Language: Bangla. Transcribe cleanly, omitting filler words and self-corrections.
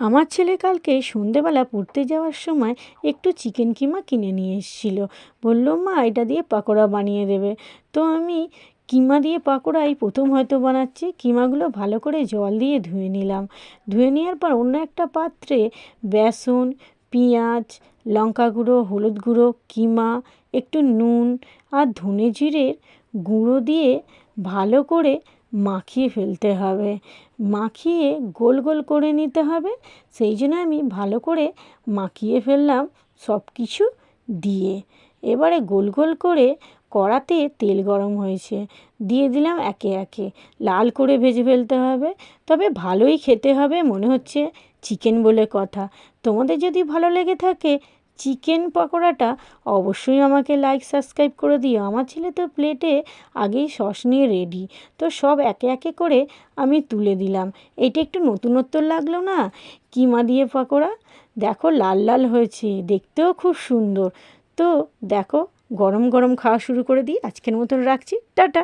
আমার ছেলে কালকে সন্ধেবেলা পড়তে যাওয়ার সময় একটু চিকেন কিমা কিনে নিয়ে এসেছিল। বলল, মা এটা দিয়ে পাকোড়া বানিয়ে দেবে। তো আমি কিমা দিয়ে পাকোড়া এই প্রথম হয়তো বানাচ্ছি। কিমাগুলো ভালো করে জল দিয়ে ধুয়ে নিলাম। ধুয়ে নেওয়ার পর অন্য একটা পাত্রে বেসন, পেঁয়াজ, লঙ্কা গুঁড়ো, হলুদ গুঁড়ো, কিমা, একটু নুন আর ধনে জিরের গুঁড়ো দিয়ে ভালো করে মাখিয়ে ফেলতে হবে। মাখিয়ে গোল গোল করে নিতে হবে। সেই জন্য আমি ভালো করে মাখিয়ে ফেললাম সব কিছু দিয়ে। এবারে গোল গোল করে কড়াতে তেল গরম হয়েছে, দিয়ে দিলাম একে একে। লাল করে ভেজে ফেলতে হবে, তবে ভালোই খেতে হবে, মনে হচ্ছে চিকেন বলে কথা। তোমাদের যদি ভালো লেগে থাকে চিকেন পকোড়াটা, অবশ্যই আমাকে লাইক সাবস্ক্রাইব করে দিও। আমার ছেলে তো প্লেটে আগেই সস নিয়ে রেডি। তো সব একে একে করে আমি তুলে দিলাম। এটা একটু নতুনত্ব লাগলো না, কিমা দিয়ে পকোড়া। দেখো লাল লাল হয়েছে, দেখতেও খুব সুন্দর। তো দেখো, গরম গরম খাওয়া শুরু করে দিই। আজকের মতন রাখছি, টাটা।